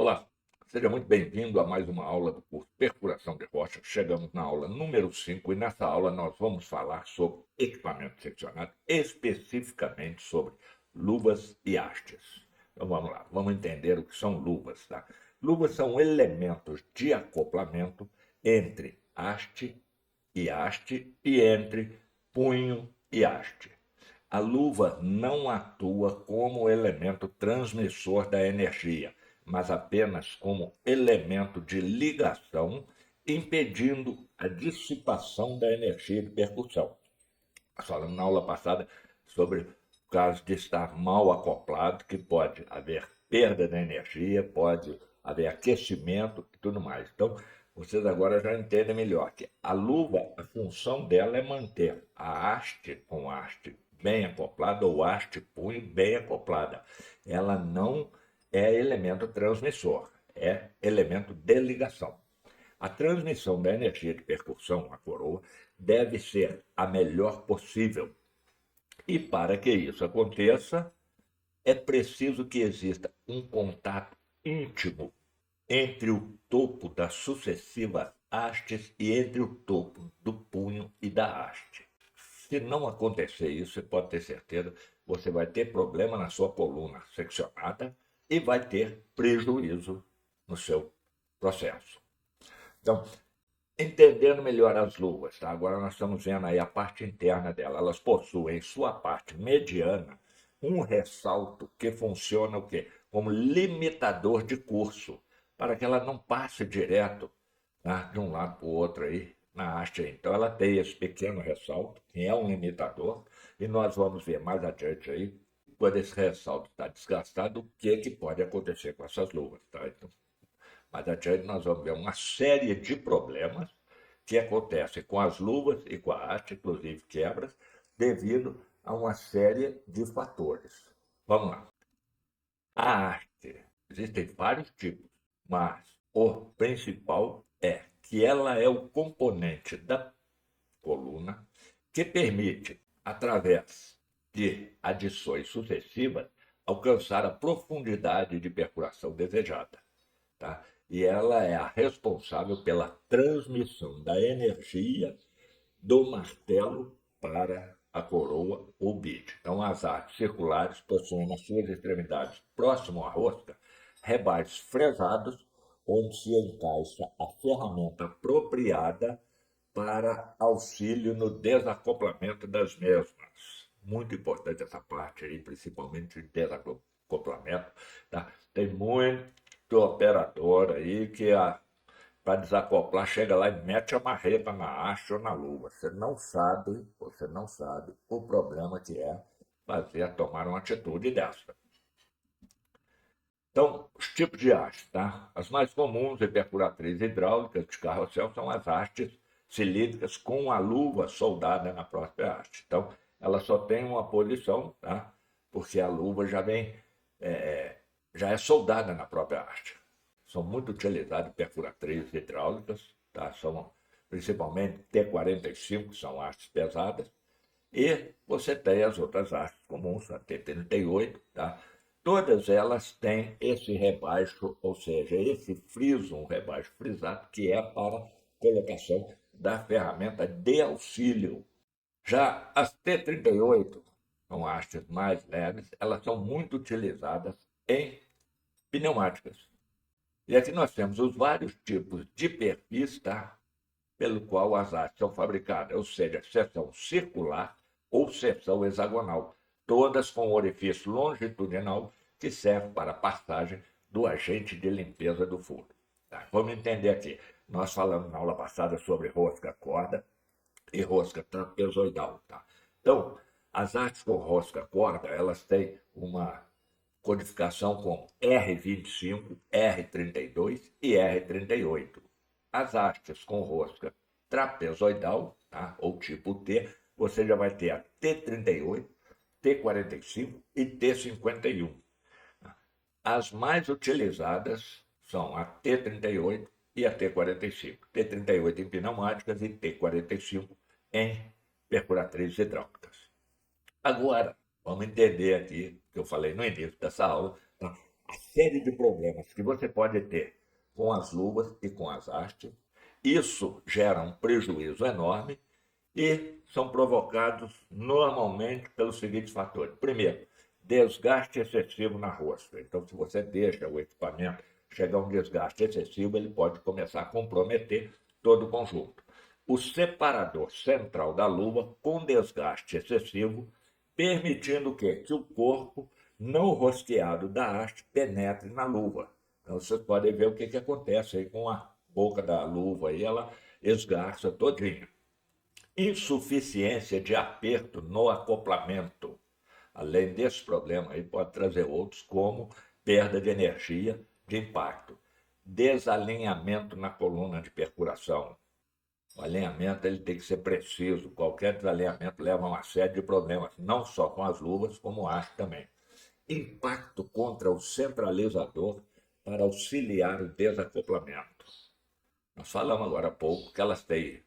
Olá, seja muito bem-vindo a mais uma aula do curso Perfuração de Rochas. Chegamos na aula número 5 e nessa aula nós vamos falar sobre equipamento seccionado, especificamente sobre luvas e hastes. Então vamos lá, vamos entender o que são luvas, tá? Luvas são elementos de acoplamento entre haste e entre punho e haste. A luva não atua como elemento transmissor da energia, mas apenas como elemento de ligação, impedindo a dissipação da energia de percussão. Nós falamos na aula passada sobre o caso de estar mal acoplado, que pode haver perda de energia, pode haver aquecimento e tudo mais. Então, vocês agora já entendem melhor que a luva, a função dela é manter a haste com haste bem acoplada ou haste punho bem acoplada. Ela não é elemento transmissor, é elemento de ligação. A transmissão da energia de percussão à coroa deve ser a melhor possível. E para que isso aconteça, é preciso que exista um contato íntimo entre o topo das sucessivas hastes e entre o topo do punho e da haste. Se não acontecer isso, você pode ter certeza, você vai ter problema na sua coluna seccionada e vai ter prejuízo no seu processo. Então, entendendo melhor as luvas, tá? Agora nós estamos vendo aí a parte interna dela. Elas possuem em sua parte mediana um ressalto que funciona o quê? Como limitador de curso, para que ela não passe direto, tá, de um lado para o outro aí na haste. Então ela tem esse pequeno ressalto, que é um limitador, e nós vamos ver mais adiante aí, quando esse ressalto está desgastado, o que pode acontecer com essas luvas, tá? Então, mais adiante nós vamos ver uma série de problemas que acontecem com as luvas e com a haste, inclusive quebras, devido a uma série de fatores. Vamos lá. A haste, existem vários tipos, mas o principal é que ela é o componente da coluna que permite, através de adições sucessivas, alcançar a profundidade de perfuração desejada. Tá? E ela é a responsável pela transmissão da energia do martelo para a coroa ou bit. Então, as artes circulares possuem nas suas extremidades, próximo à rosca, rebates fresados, onde se encaixa a ferramenta apropriada para auxílio no desacoplamento das mesmas. Muito importante essa parte aí, principalmente de desacoplamento. Tá? Tem muito operador aí que para desacoplar chega lá e mete a marreta na haste ou na luva. Você não sabe o problema que é fazer tomar uma atitude dessa. Então, os tipos de haste, tá? As mais comuns e perfuratrizes hidráulicas de carrossel são as hastes cilíndricas com a luva soldada na própria haste. Então, ela só tem uma posição, tá? Porque a luva já é soldada na própria haste. São muito utilizadas perfuratrizes hidráulicas, tá? São principalmente T45, que são hastes pesadas, e você tem as outras hastes comuns, a T38, tá? Todas elas têm esse rebaixo, ou seja, esse friso, um rebaixo frisado, que é para colocação da ferramenta de auxílio. Já as T38, são hastes mais leves, elas são muito utilizadas em pneumáticas. E aqui nós temos os vários tipos de perfis, tá? Pelo qual as hastes são fabricadas, ou seja, seção circular ou seção hexagonal, todas com orifício longitudinal que serve para a passagem do agente de limpeza do furo. Tá? Vamos entender aqui. Nós falamos na aula passada sobre rosca corda e rosca trapezoidal. Tá? Então, as hastes com rosca corda, elas têm uma codificação com R25, R32 e R38. As hastes com rosca trapezoidal, tá? Ou tipo T, você já vai ter a T38, T45 e T51. As mais utilizadas são a T38 e a T45. T38 em pneumáticas e T45 em perfuratrizes hidráulicas. Agora, vamos entender aqui, que eu falei no início dessa aula, tá? a série de problemas que você pode ter com as luvas e com as hastes. Isso gera um prejuízo enorme e são provocados normalmente pelos seguintes fatores. Primeiro, desgaste excessivo na rosca. Então, se você deixa o equipamento chegar a um desgaste excessivo, ele pode começar a comprometer todo o conjunto. O separador central da luva com desgaste excessivo, permitindo que o corpo não rosqueado da haste penetre na luva. Então, vocês podem ver o que acontece aí com a boca da luva, e ela esgarça todinha. Insuficiência de aperto no acoplamento. Além desse problema, aí pode trazer outros, como perda de energia de impacto. Desalinhamento na coluna de perfuração. O alinhamento ele tem que ser preciso. Qualquer desalinhamento leva a uma série de problemas, não só com as luvas, como haste também. Impacto contra o centralizador para auxiliar o desacoplamento. Nós falamos agora há pouco que elas têm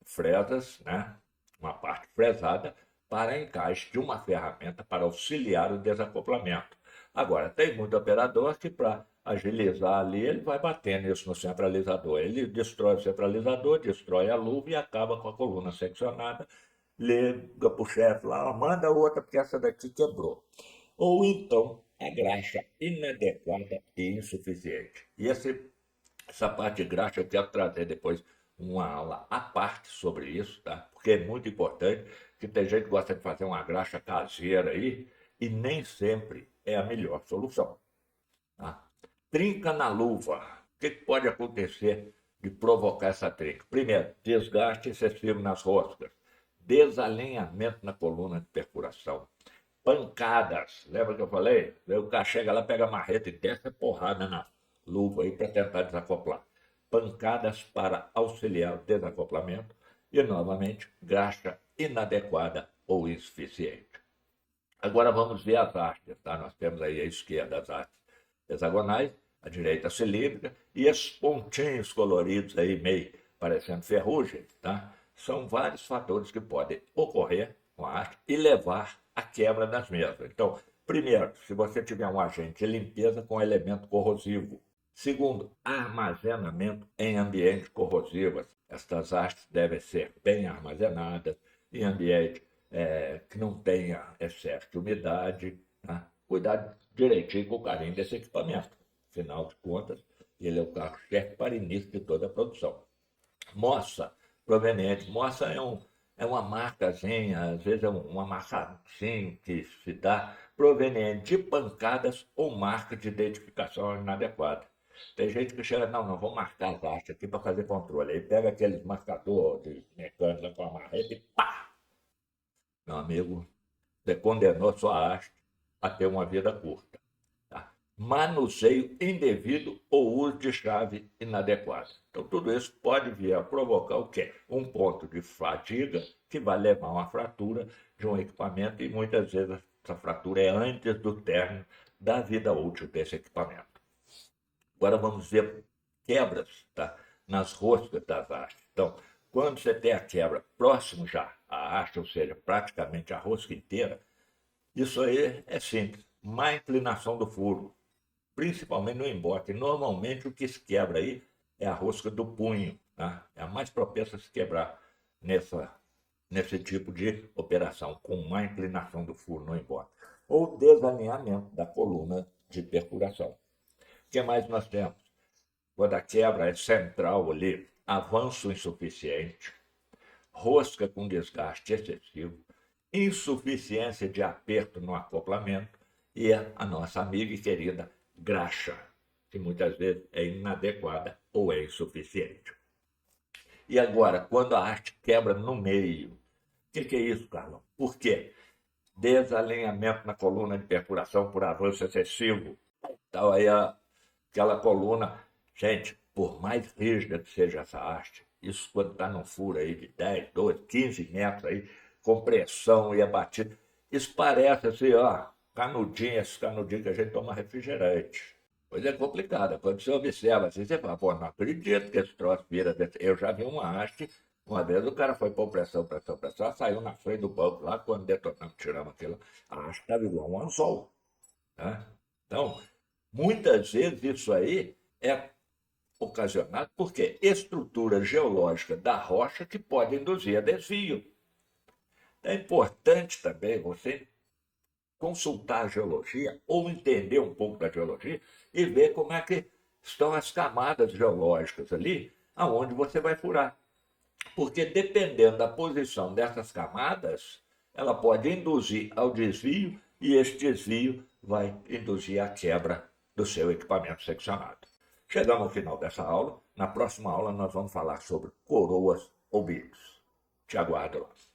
fresas, né? Uma parte fresada para encaixe de uma ferramenta para auxiliar o desacoplamento. Agora, tem muito operador que para agilizar ali, ele vai batendo isso no centralizador. Ele destrói o centralizador, destrói a luva e acaba com a coluna seccionada, liga para o chefe lá, manda outra porque essa daqui quebrou. Ou então a graxa inadequada e insuficiente. E essa parte de graxa eu quero trazer depois uma aula à parte sobre isso, tá? Porque é muito importante, que tem gente que gosta de fazer uma graxa caseira aí e nem sempre é a melhor solução. Tá? Trinca na luva. O que pode acontecer de provocar essa trinca? Primeiro, desgaste excessivo nas roscas, desalinhamento na coluna de perfuração, pancadas. Lembra que eu falei? Aí o cara chega lá, pega a marreta e desce a porrada na luva aí para tentar desacoplar. Pancadas para auxiliar o desacoplamento e, novamente, graxa inadequada ou insuficiente. Agora vamos ver as hastes, tá? Nós temos aí à esquerda as hastes hexagonais, à direita cilíndrica, e esses pontinhos coloridos aí, meio parecendo ferrugem, tá? São vários fatores que podem ocorrer com a haste e levar à quebra das mesmas. Então, primeiro, se você tiver um agente de limpeza com elemento corrosivo. Segundo, armazenamento em ambiente corrosivo. Estas hastes devem ser bem armazenadas em ambiente que não tenha excesso de umidade. Tá? Cuidar direitinho com o carinho desse equipamento. Afinal de contas, ele é o carro-chefe para início de toda a produção. Moça proveniente. Moça é uma marcazinha, às vezes é uma marca assim que se dá proveniente de pancadas ou marca de identificação inadequada. Tem gente que chega, não, vou marcar as hastes aqui para fazer controle. Aí pega aqueles marcadores de mecânica com a marreta e pá! Meu amigo, você condenou sua haste a ter uma vida curta. Tá? Manuseio indevido ou uso de chave inadequada. Então, tudo isso pode vir a provocar o quê? Um ponto de fadiga que vai levar a uma fratura de um equipamento e muitas vezes essa fratura é antes do término da vida útil desse equipamento. Agora vamos ver quebras, tá? Nas roscas das hastes. Então, quando você tem a quebra próximo já à haste, ou seja, praticamente a rosca inteira, isso aí é simples. Má inclinação do furo, principalmente no embote. Normalmente o que se quebra aí é a rosca do punho. Tá? É a mais propensa a se quebrar nesse tipo de operação, com má inclinação do furo no embote. Ou desalinhamento da coluna de perfuração. O que mais nós temos? Quando a quebra é central ali, avanço insuficiente, rosca com desgaste excessivo, insuficiência de aperto no acoplamento e a nossa amiga e querida graxa, que muitas vezes é inadequada ou é insuficiente. E agora, quando a haste quebra no meio, o que é isso, Carlão? Por quê? Desalinhamento na coluna de perfuração por avanço excessivo. Então aí aquela coluna, gente, por mais rígida que seja essa haste, isso quando está num furo aí de 10, 12, 15 metros aí, com pressão e abatido, isso parece assim, ó, canudinho, esse canudinho que a gente toma refrigerante. Coisa é complicada. Quando você observa assim, você fala, pô, não acredito que esse troço vira desse. Eu já vi uma haste, uma vez o cara foi pôr pressão, saiu na frente do banco lá, quando detonamos, tiramos aquilo, a haste estava igual um anzol. Né? Então, Muitas vezes isso aí é ocasionado porque estrutura geológica da rocha que pode induzir a desvio. É importante também você consultar a geologia ou entender um pouco da geologia e ver como é que estão as camadas geológicas ali aonde você vai furar. Porque dependendo da posição dessas camadas, ela pode induzir ao desvio e esse desvio vai induzir a quebra do seu equipamento seccionado. Chegamos ao final dessa aula. Na próxima aula nós vamos falar sobre coroas ou bicos. Te aguardo lá.